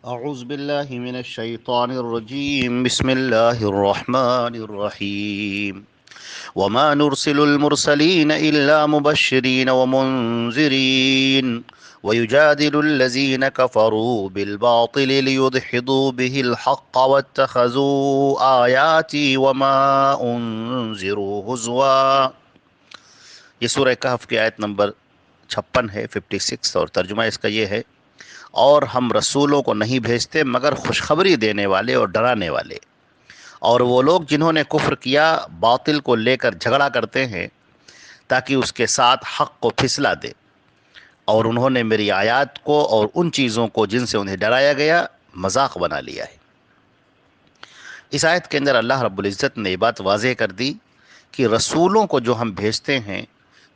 أعوذ بالله من الشيطان الرجيم بسم الله الرحمن الرحيم وما نرسل المرسلين إلا مبشرين ومنذرين ويجادل الذين كفروا بالباطل ليدحضوا به الحق واتخذوا آياتي وما أنذروا هزوا. یہ سورہ کہف کی آیت نمبر 56 ہے، 56، اور ترجمہ اس کا یہ ہے: اور ہم رسولوں کو نہیں بھیجتے مگر خوشخبری دینے والے اور ڈرانے والے، اور وہ لوگ جنہوں نے کفر کیا باطل کو لے کر جھگڑا کرتے ہیں تاکہ اس کے ساتھ حق کو پھسلا دے، اور انہوں نے میری آیات کو اور ان چیزوں کو جن سے انہیں ڈرایا گیا مذاق بنا لیا ہے۔ اس آیت کے اندر اللہ رب العزت نے یہ بات واضح کر دی کہ رسولوں کو جو ہم بھیجتے ہیں،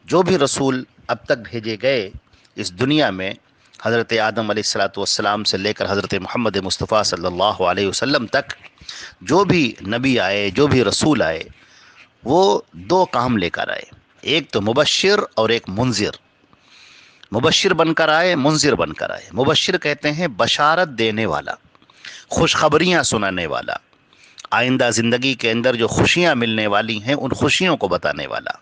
جو بھی رسول اب تک بھیجے گئے اس دنیا میں، حضرت آدم علیہ الصلاۃ والسلام سے لے کر حضرت محمد مصطفیٰ صلی اللہ علیہ وسلم تک جو بھی نبی آئے، جو بھی رسول آئے، وہ دو کام لے کر آئے: ایک تو مبشر اور ایک منذر۔ مبشر بن کر آئے، منذر بن کر آئے۔ مبشر کہتے ہیں بشارت دینے والا، خوشخبریاں سنانے والا، آئندہ زندگی کے اندر جو خوشیاں ملنے والی ہیں ان خوشیوں کو بتانے والا،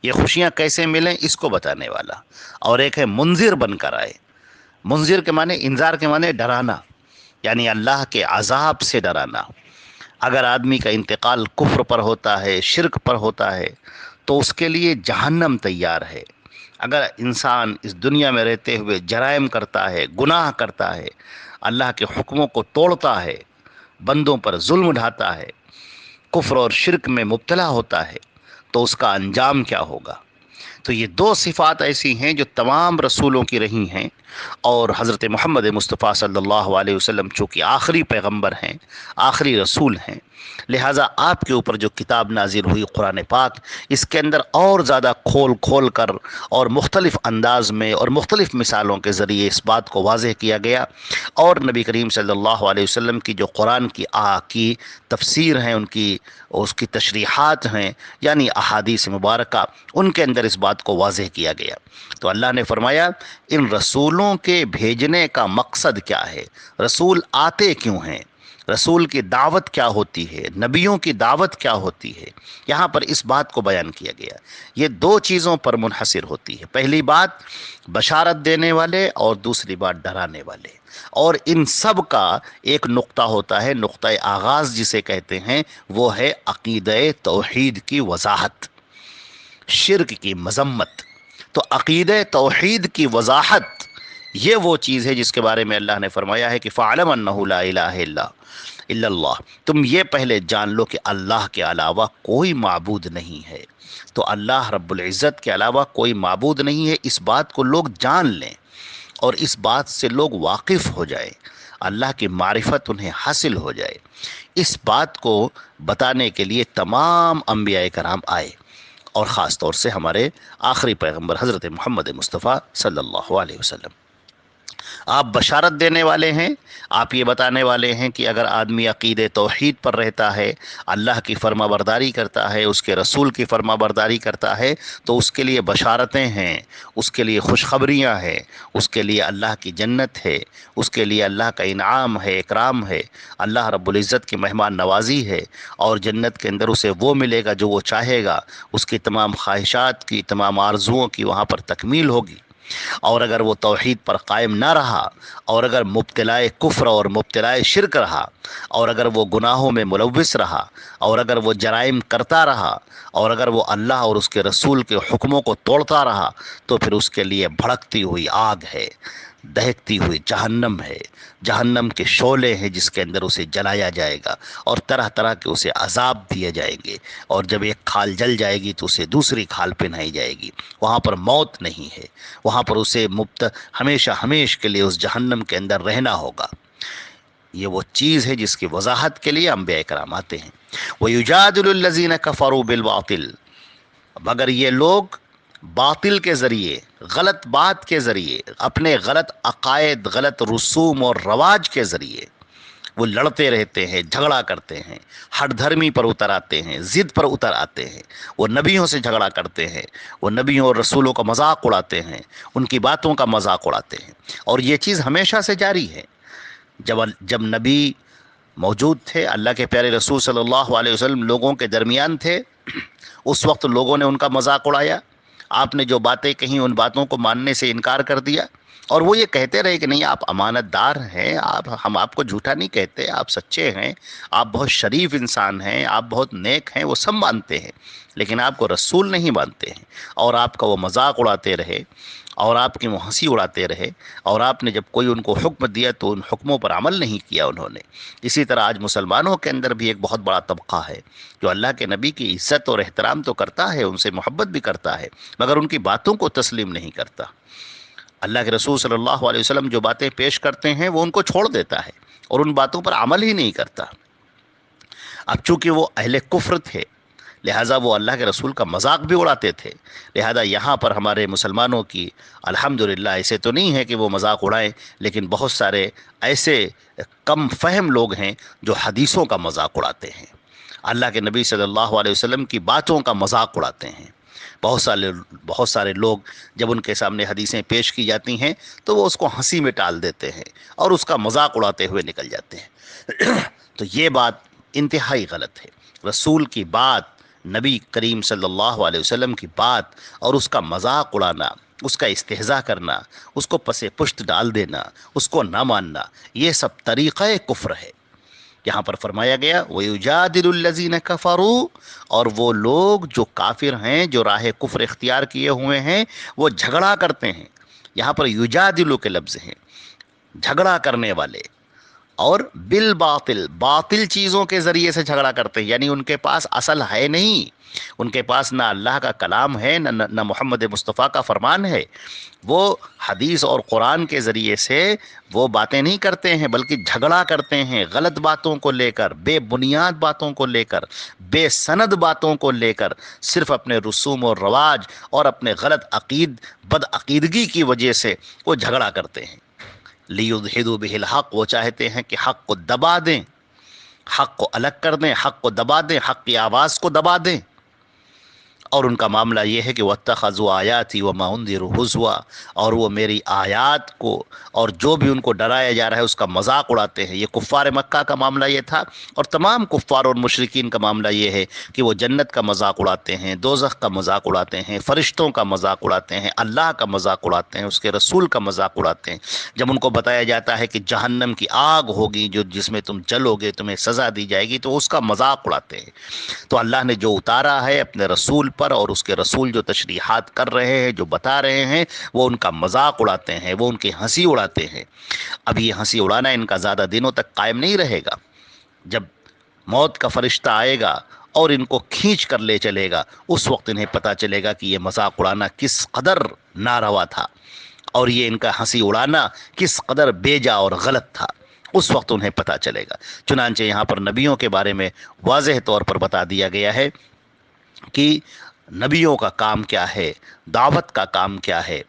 یہ خوشیاں کیسے ملیں اس کو بتانے والا۔ اور ایک ہے منذر بن کر آئے۔ منذر کے معنی، انذار کے معنی ڈرانا، یعنی اللہ کے عذاب سے ڈرانا۔ اگر آدمی کا انتقال کفر پر ہوتا ہے، شرک پر ہوتا ہے، تو اس کے لیے جہنم تیار ہے۔ اگر انسان اس دنیا میں رہتے ہوئے جرائم کرتا ہے، گناہ کرتا ہے، اللہ کے حکموں کو توڑتا ہے، بندوں پر ظلم ڈھاتا ہے، کفر اور شرک میں مبتلا ہوتا ہے، تو اس کا انجام کیا ہوگا؟ تو یہ دو صفات ایسی ہیں جو تمام رسولوں کی رہی ہیں، اور حضرت محمد مصطفیٰ صلی اللہ علیہ وسلم چونکہ آخری پیغمبر ہیں، آخری رسول ہیں، لہٰذا آپ کے اوپر جو کتاب نازل ہوئی قرآن پاک، اس کے اندر اور زیادہ کھول کھول کر اور مختلف انداز میں اور مختلف مثالوں کے ذریعے اس بات کو واضح کیا گیا، اور نبی کریم صلی اللہ علیہ وسلم کی جو قرآن کی تفسیر ہیں، اس کی تشریحات ہیں، یعنی احادیث مبارکہ، ان کے اندر اس بات کو واضح کیا گیا۔ تو اللہ نے فرمایا ان رسولوں کے بھیجنے کا مقصد کیا ہے، رسول آتے کیوں ہیں، رسول کی دعوت کیا ہوتی ہے، نبیوں کی دعوت کیا ہوتی ہے، یہاں پر اس بات کو بیان کیا گیا۔ یہ دو چیزوں پر منحصر ہوتی ہے: پہلی بات بشارت دینے والے، اور دوسری بات ڈرانے والے۔ اور ان سب کا ایک نقطہ ہوتا ہے، نقطہ آغاز جسے کہتے ہیں، وہ ہے عقیدہ توحید کی وضاحت، شرک کی مذمت۔ تو عقیدہ توحید کی وضاحت یہ وہ چیز ہے جس کے بارے میں اللہ نے فرمایا ہے کہ فَاعْلَمْ أَنَّهُ لَا إِلَٰهَ إِلَّا اللَّهُ، تم یہ پہلے جان لو کہ اللہ کے علاوہ کوئی معبود نہیں ہے۔ تو اللہ رب العزت کے علاوہ کوئی معبود نہیں ہے، اس بات کو لوگ جان لیں اور اس بات سے لوگ واقف ہو جائیں، اللہ کی معرفت انہیں حاصل ہو جائے۔ اس بات کو بتانے کے لیے تمام انبیاء کرام آئے، اور خاص طور سے ہمارے آخری پیغمبر حضرت محمد مصطفیٰ صلی اللہ علیہ وسلم۔ آپ بشارت دینے والے ہیں، آپ یہ بتانے والے ہیں کہ اگر آدمی عقید توحید پر رہتا ہے، اللہ کی فرما برداری کرتا ہے، اس کے رسول کی فرما برداری کرتا ہے، تو اس کے لیے بشارتیں ہیں، اس کے لیے خوشخبریاں ہیں، اس کے لیے اللہ کی جنت ہے، اس کے لیے اللہ کا انعام ہے، اکرام ہے، اللہ رب العزت کی مہمان نوازی ہے، اور جنت کے اندر اسے وہ ملے گا جو وہ چاہے گا، اس کی تمام خواہشات کی، تمام آرزوؤں کی وہاں پر تکمیل ہوگی۔ اور اگر وہ توحید پر قائم نہ رہا، اور اگر مبتلائے کفر اور مبتلائے شرک رہا، اور اگر وہ گناہوں میں ملوث رہا، اور اگر وہ جرائم کرتا رہا، اور اگر وہ اللہ اور اس کے رسول کے حکموں کو توڑتا رہا، تو پھر اس کے لیے بھڑکتی ہوئی آگ ہے، دہکتی ہوئی جہنم ہے، جہنم کے شعلے ہیں جس کے اندر اسے جلایا جائے گا، اور طرح طرح کے اسے عذاب دیے جائیں گے، اور جب ایک کھال جل جائے گی تو اسے دوسری کھال پہنائی جائے گی۔ وہاں پر موت نہیں ہے، وہاں پر اسے ہمیشہ ہمیش کے لیے اس جہنم کے اندر رہنا ہوگا۔ یہ وہ چیز ہے جس کی وضاحت کے لیے انبیاء کرام آتے ہیں۔ وَيُجَادِلُ الَّذِينَ كَفَرُوا بِالْبَاطِلِ، مگر یہ لوگ باطل کے ذریعے، غلط بات کے ذریعے، اپنے غلط عقائد، غلط رسوم اور رواج کے ذریعے وہ لڑتے رہتے ہیں، جھگڑا کرتے ہیں، ہٹ دھرمی پر اتر آتے ہیں، ضد پر اتر آتے ہیں، وہ نبیوں سے جھگڑا کرتے ہیں، وہ نبیوں اور رسولوں کا مذاق اڑاتے ہیں، ان کی باتوں کا مذاق اڑاتے ہیں، اور یہ چیز ہمیشہ سے جاری ہے۔ جب نبی موجود تھے، اللہ کے پیارے رسول صلی اللہ علیہ وسلم لوگوں کے درمیان تھے، اس وقت لوگوں نے ان کا مذاق اڑایا، آپ نے جو باتیں کہیں ان باتوں کو ماننے سے انکار کر دیا، اور وہ یہ کہتے رہے کہ نہیں آپ امانت دار ہیں، ہم آپ کو جھوٹا نہیں کہتے، آپ سچے ہیں، آپ بہت شریف انسان ہیں، آپ بہت نیک ہیں، وہ سب مانتے ہیں، لیکن آپ کو رسول نہیں مانتے ہیں، اور آپ کا وہ مذاق اڑاتے رہے، اور آپ کی وہ ہنسی اڑاتے رہے، اور آپ نے جب کوئی ان کو حکم دیا تو ان حکموں پر عمل نہیں کیا انہوں نے۔ اسی طرح آج مسلمانوں کے اندر بھی ایک بہت بڑا طبقہ ہے جو اللہ کے نبی کی عزت اور احترام تو کرتا ہے، ان سے محبت بھی کرتا ہے، مگر ان کی باتوں کو تسلیم نہیں کرتا۔ اللہ کے رسول صلی اللہ علیہ وسلم جو باتیں پیش کرتے ہیں وہ ان کو چھوڑ دیتا ہے اور ان باتوں پر عمل ہی نہیں کرتا۔ اب چونکہ وہ اہل کفر تھے، لہٰذا وہ اللہ کے رسول کا مذاق بھی اڑاتے تھے، لہذا یہاں پر ہمارے مسلمانوں کی الحمدللہ ایسے تو نہیں ہے کہ وہ مذاق اڑائیں، لیکن بہت سارے ایسے کم فہم لوگ ہیں جو حدیثوں کا مذاق اڑاتے ہیں، اللہ کے نبی صلی اللہ علیہ وسلم کی باتوں کا مذاق اڑاتے ہیں۔ بہت سارے لوگ جب ان کے سامنے حدیثیں پیش کی جاتی ہیں تو وہ اس کو ہنسی میں ٹال دیتے ہیں اور اس کا مذاق اڑاتے ہوئے نکل جاتے ہیں۔ تو یہ بات انتہائی غلط ہے۔ رسول کی بات، نبی کریم صلی اللہ علیہ وسلم کی بات اور اس کا مذاق اڑانا، اس کا استہزاء کرنا، اس کو پس پشت ڈال دینا، اس کو نہ ماننا، یہ سب طریقہ کفر ہے۔ یہاں پر فرمایا گیا وَيُجَادِلُ الَّذِينَ كَفَرُوا، اور وہ لوگ جو کافر ہیں، جو راہ کفر اختیار کیے ہوئے ہیں، وہ جھگڑا کرتے ہیں۔ یہاں پر یجادلو کے لفظ ہیں، جھگڑا کرنے والے، اور بالباطل، باطل چیزوں کے ذریعے سے جھگڑا کرتے ہیں، یعنی ان کے پاس اصل ہے نہیں، ان کے پاس نہ اللہ کا کلام ہے، نہ محمد مصطفیٰ کا فرمان ہے، وہ حدیث اور قرآن کے ذریعے سے وہ باتیں نہیں کرتے ہیں بلکہ جھگڑا کرتے ہیں غلط باتوں کو لے کر، بے بنیاد باتوں کو لے کر، بے سند باتوں کو لے کر، صرف اپنے رسوم و رواج اور اپنے غلط بد عقیدگی کی وجہ سے وہ جھگڑا کرتے ہیں۔ لیدحضوا بہ الحق، وہ چاہتے ہیں کہ حق کو دبا دیں، حق کو الگ کر دیں، حق کو دبا دیں، حق کی آواز کو دبا دیں، اور ان کا معاملہ یہ ہے کہ وَاتَّخَذُوا آیَاتِي وَمَا أُنذِرُوا هُزُوًا، اور وہ میری آیات کو اور جو بھی ان کو ڈرایا جا رہا ہے اس کا مذاق اڑاتے ہیں۔ یہ کفار مکہ کا معاملہ یہ تھا، اور تمام کفار اور مشرکین کا معاملہ یہ ہے کہ وہ جنت کا مذاق اڑاتے ہیں، دوزخ کا مذاق اڑاتے ہیں، فرشتوں کا مذاق اڑاتے ہیں، اللہ کا مذاق اڑاتے ہیں، اس کے رسول کا مذاق اڑاتے ہیں۔ جب ان کو بتایا جاتا ہے کہ جہنم کی آگ ہوگی جس میں تم جلو گے، تمہیں سزا دی جائے گی، تو اس کا مذاق اڑاتے ہیں۔ تو اللہ نے جو اتارا ہے اپنے رسول پر، اور اس کے رسول جو تشریحات کر رہے ہیں، جو بتا رہے ہیں، وہ ان کا مذاق اڑاتے ہیں، وہ ان کی ہنسی اڑاتے ہیں۔ اب یہ ہنسی اڑانا ان کا زیادہ دنوں تک قائم نہیں رہے گا۔ جب موت کا فرشتہ آئے گا اور ان کو کھینچ کر لے چلے گا، اس وقت انہیں پتہ چلے گا کہ یہ مذاق اڑانا کس قدر ناروا تھا، اور یہ ان کا ہنسی اڑانا کس قدر بیجا اور غلط تھا، اس وقت انہیں پتہ چلے گا۔ چنانچہ یہاں پر نبیوں کے بارے میں واضح طور پر بتا دیا گیا ہے کہ نبیوں کا کام کیا ہے، دعوت کا کام کیا ہے،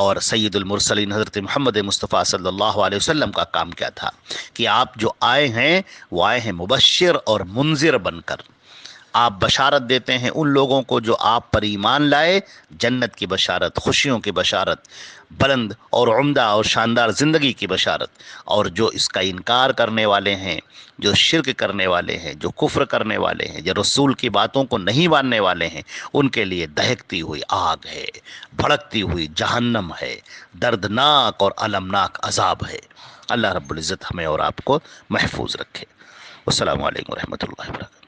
اور سید المرسلین حضرت محمد مصطفیٰ صلی اللہ علیہ وسلم کا کام کیا تھا، کہ آپ جو آئے ہیں وہ آئے ہیں مبشر اور منذر بن کر۔ آپ بشارت دیتے ہیں ان لوگوں کو جو آپ پر ایمان لائے، جنت کی بشارت، خوشیوں کی بشارت، بلند اور عمدہ اور شاندار زندگی کی بشارت، اور جو اس کا انکار کرنے والے ہیں، جو شرک کرنے والے ہیں، جو کفر کرنے والے ہیں، جو رسول کی باتوں کو نہیں ماننے والے ہیں، ان کے لیے دہکتی ہوئی آگ ہے، بھڑکتی ہوئی جہنم ہے، دردناک اور المناک عذاب ہے۔ اللہ رب العزت ہمیں اور آپ کو محفوظ رکھے۔ السلام علیکم ورحمۃ اللہ وبرکاتہ۔